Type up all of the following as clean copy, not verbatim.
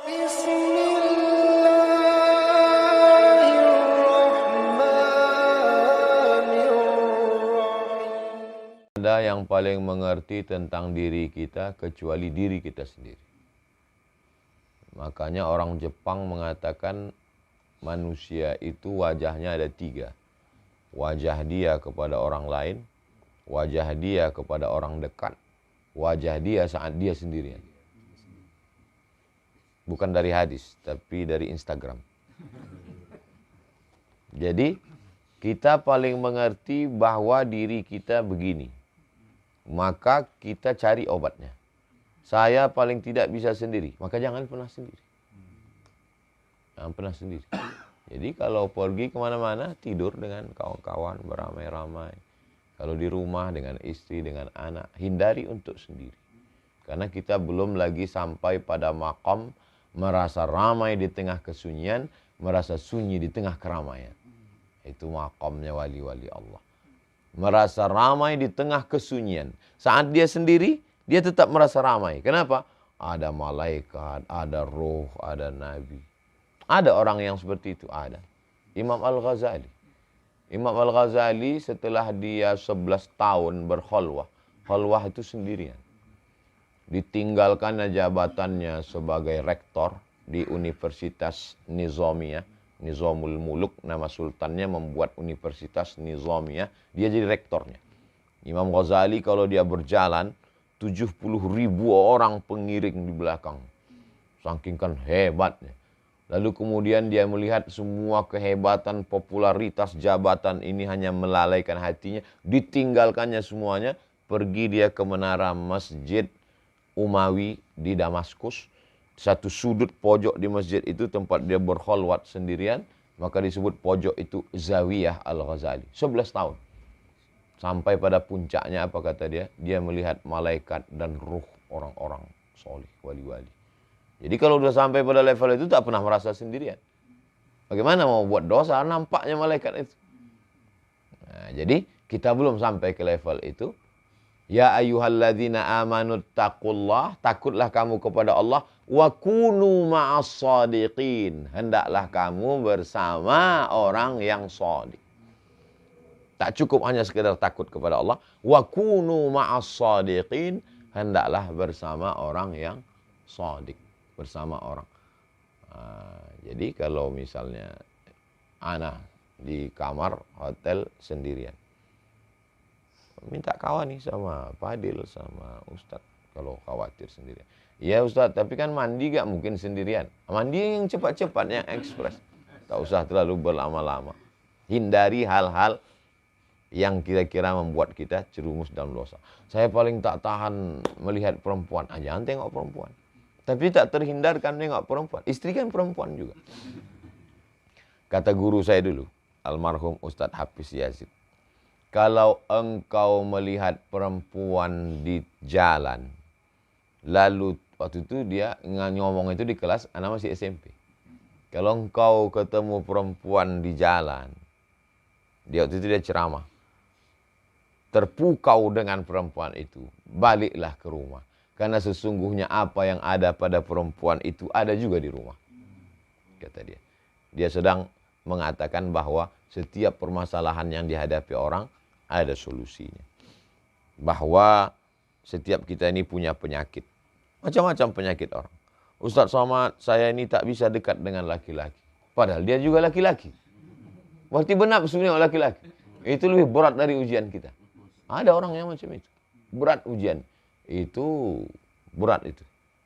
Ada yang paling mengerti tentang diri kita kecuali diri kita sendiri. Makanya orang Jepang mengatakan manusia itu wajahnya ada 3. Wajah dia kepada orang lain, wajah dia kepada orang dekat, wajah dia saat dia sendirian. Bukan dari hadis, tapi dari Instagram. Jadi, kita paling mengerti bahwa diri kita begini. Maka kita cari obatnya. Saya paling tidak bisa sendiri, maka jangan pernah sendiri. Jangan pernah sendiri. Jadi kalau pergi kemana-mana, tidur dengan kawan-kawan beramai-ramai. Kalau di rumah dengan istri, dengan anak, hindari untuk sendiri. Karena kita belum lagi sampai pada maqam merasa ramai di tengah kesunyian, merasa sunyi di tengah keramaian. Itu maqamnya wali-wali Allah. Merasa ramai di tengah kesunyian. Saat dia sendiri, dia tetap merasa ramai. Kenapa? Ada malaikat, ada roh, ada nabi. Ada orang yang seperti itu, ada. Imam Al-Ghazali. Imam Al-Ghazali setelah dia 11 tahun berkhalwah. Khalwah itu sendirian. Ditinggalkannya jabatannya sebagai rektor di Universitas Nizamiyah. Nizamul Muluk, nama sultannya membuat Universitas Nizamiyah. Dia jadi rektornya. Imam Ghazali kalau dia berjalan, 70.000 orang pengiring di belakang. Saking kan hebatnya. Lalu kemudian dia melihat semua kehebatan, popularitas, jabatan ini hanya melalaikan hatinya. Ditinggalkannya semuanya. Pergi dia ke menara Masjid Umawi di Damaskus. Satu sudut pojok di masjid itu tempat dia berkhalwat sendirian. Maka disebut pojok itu Zawiyah Al-Ghazali. 11 tahun. Sampai pada puncaknya apa kata dia? Dia melihat malaikat dan ruh orang-orang soleh, wali-wali. Jadi kalau sudah sampai pada level itu tak pernah merasa sendirian. Bagaimana mau buat dosa? Nampaknya malaikat itu. Nah, jadi kita belum sampai ke level itu. Ya ayyuhalladzina amanu taqullah, takutlah kamu kepada Allah, wa kunu ma'as shadiqin, hendaklah kamu bersama orang yang shadiq. Tak cukup hanya sekedar takut kepada Allah, wa kunu ma'as shadiqin, hendaklah bersama orang yang shadiq, bersama orang. Jadi kalau misalnya ana di kamar hotel sendirian, minta kawan nih sama Fadil, sama Ustadz kalau khawatir sendirian. Iya Ustadz, tapi kan mandi gak mungkin sendirian. Mandi yang cepat-cepat, yang ekspres. Tak usah terlalu berlama-lama. Hindari hal-hal yang kira-kira membuat kita jerumus dalam dosa. Saya paling tak tahan melihat perempuan. Jangan tengok perempuan. Tapi tak terhindarkan tengok perempuan. Istri kan perempuan juga. Kata guru saya dulu, almarhum Ustadz Hafiz Yazid. Kalau engkau melihat perempuan di jalan, lalu waktu itu dia ngomong itu di kelas, anak masih SMP. Kalau engkau ketemu perempuan di jalan, dia waktu itu dia ceramah, terpukau dengan perempuan itu, baliklah ke rumah. Karena sesungguhnya apa yang ada pada perempuan itu ada juga di rumah. Kata dia. Dia sedang mengatakan bahwa setiap permasalahan yang dihadapi orang, ada solusinya. Bahwa setiap kita ini punya penyakit. Macam-macam penyakit orang. Ustadz Somad, saya ini tak bisa dekat dengan laki-laki. Padahal dia juga laki-laki. Berarti benar sebenarnya laki-laki. Itu lebih berat dari ujian kita. Ada orang yang macam itu. Berat ujian. Itu berat itu.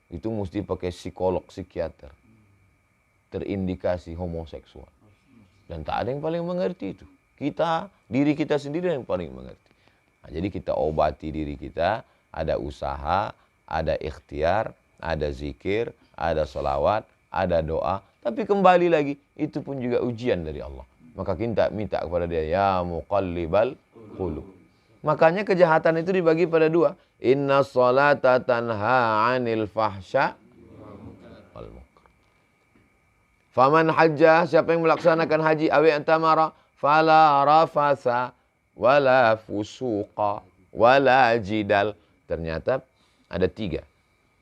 Itu mesti pakai psikolog, psikiater. Terindikasi homoseksual. Dan tak ada yang paling mengerti itu. Kita, diri kita sendiri yang paling mengerti. Nah, jadi kita obati diri kita, ada usaha, ada ikhtiar, ada zikir, ada salawat, ada doa. Tapi kembali lagi, itu pun juga ujian dari Allah. Maka kita minta kepada dia, ya muqallibal qulub. Makanya kejahatan itu dibagi pada 2. Inna sholata tanha 'anil fahsya wal munkar. Faman hajjah, siapa yang melaksanakan haji awi antamara, fala rafasa wala fusuqa wala jidal. Ternyata ada 3.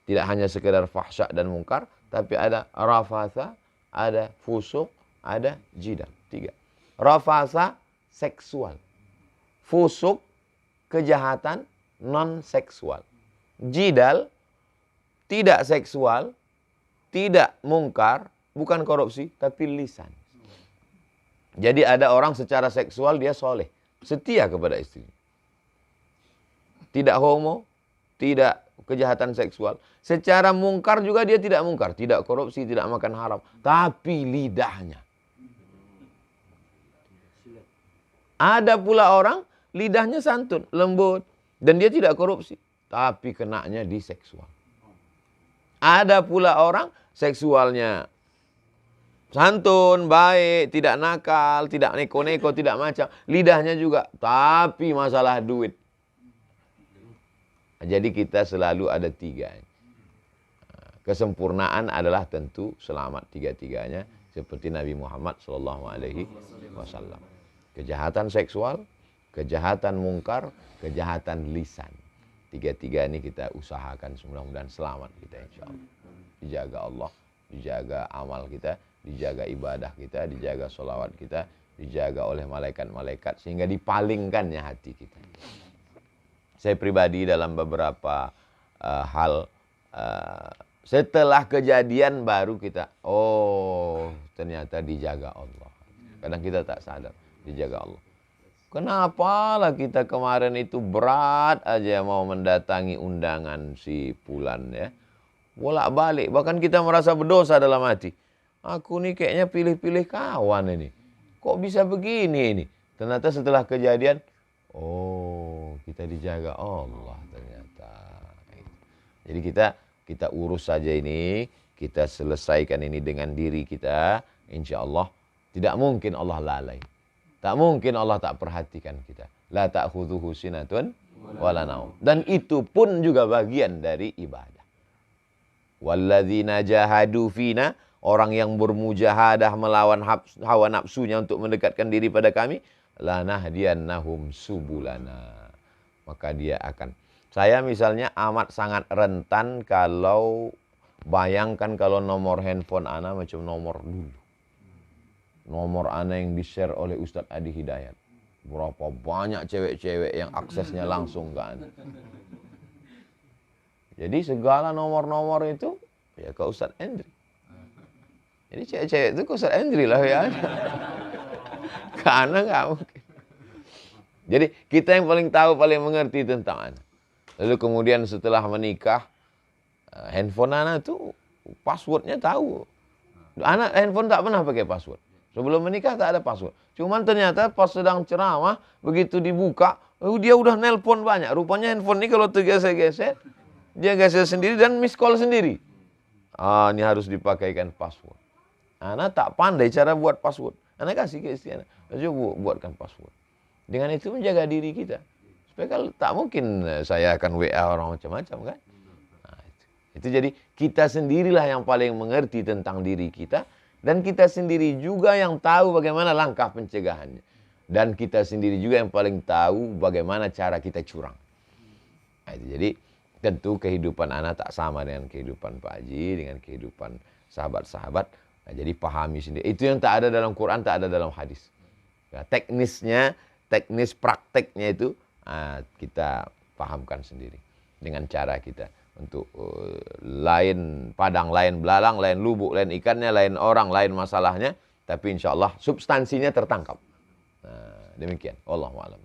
Tidak hanya sekedar fahsya dan mungkar, Tapi ada rafatha, ada fusuk, ada jidal. 3. Rafatha seksual. Fusuk kejahatan non seksual. Jidal tidak seksual, tidak mungkar, bukan korupsi, tapi lisan. Jadi ada orang secara seksual dia soleh, setia kepada istrinya. Tidak homo, tidak kejahatan seksual. Secara mungkar juga dia tidak mungkar, tidak korupsi, tidak makan haram. Tapi lidahnya. Ada pula orang lidahnya santun, lembut. Dan dia tidak korupsi. Tapi kenanya di seksual. Ada pula orang seksualnya santun, baik, tidak nakal, tidak neko-neko, tidak macam. Lidahnya juga. Tapi masalah duit. Jadi kita selalu ada 3. Kesempurnaan adalah tentu selamat 3-tiganya. Seperti Nabi Muhammad SAW. Kejahatan seksual, kejahatan mungkar, kejahatan lisan. 3 ini kita usahakan, mudah-mudahan selamat kita insya Allah. Dijaga Allah, dijaga amal kita, dijaga ibadah kita, dijaga sholawat kita, dijaga oleh malaikat-malaikat sehingga dipalingkannya hati kita. Saya pribadi dalam beberapa hal setelah kejadian baru kita, oh ternyata dijaga Allah. Kadang kita tak sadar dijaga Allah. Kenapa lah kita kemarin itu berat aja mau mendatangi undangan si Fulan ya. Bolak-balik, bahkan kita merasa berdosa dalam hati. Aku nih kayaknya pilih-pilih kawan ini. Kok bisa begini ini? Ternyata setelah kejadian, oh kita dijaga Allah ternyata. Jadi kita urus saja ini, kita selesaikan ini dengan diri kita. Insya Allah tidak mungkin Allah lalai. Tak mungkin Allah tak perhatikan kita. La ta'khudhuhu sinatun wala naum. Dan itu pun juga bagian dari ibadah. Walladzina jahadu fina, orang yang bermujahadah melawan hawa nafsunya untuk mendekatkan diri pada kami, lanahdiyannahum subulana. Maka dia akan. Saya misalnya amat sangat rentan kalau bayangkan kalau nomor handphone ana macam nomor dulu. Nomor ana yang di-share oleh Ustadz Adi Hidayat. Berapa banyak cewek-cewek yang aksesnya langsung ke ana. Jadi segala nomor-nomor itu ya ke Ustadz Endri. Jadi cewek-cewek itu ke Ustadz Endri lah ya. Karena nggak mungkin. Jadi kita yang paling tahu, paling mengerti tentang ana. Lalu kemudian setelah menikah, handphone ana itu passwordnya tahu. Ana handphone tak pernah pakai password. Sebelum menikah tak ada password. Cuman ternyata pas sedang ceramah, begitu dibuka, dia udah nelpon banyak. Rupanya handphone ini kalau tergeser-geser, dia geser sendiri dan miss call sendiri. Ah, ini harus dipakaikan password. Anak tak pandai cara buat password. Anak kasih ke istri anak. Coba buatkan password. Dengan itu menjaga diri kita. Supaya kalau tak mungkin saya akan WA orang macam-macam kan. Nah, itu jadi kita sendirilah yang paling mengerti tentang diri kita. Dan kita sendiri juga yang tahu bagaimana langkah pencegahannya. Dan kita sendiri juga yang paling tahu bagaimana cara kita curang. Nah, jadi tentu kehidupan anak tak sama dengan kehidupan Pak Haji, dengan kehidupan sahabat-sahabat. Nah, jadi pahami sendiri. Itu yang tak ada dalam Quran, tak ada dalam hadis. Nah, teknis prakteknya itu kita pahamkan sendiri. Dengan cara kita. Untuk lain padang, lain belalang, lain lubuk, lain ikannya, lain orang, lain masalahnya. Tapi insya Allah substansinya tertangkap. Nah, demikian. Wallahu a'lam.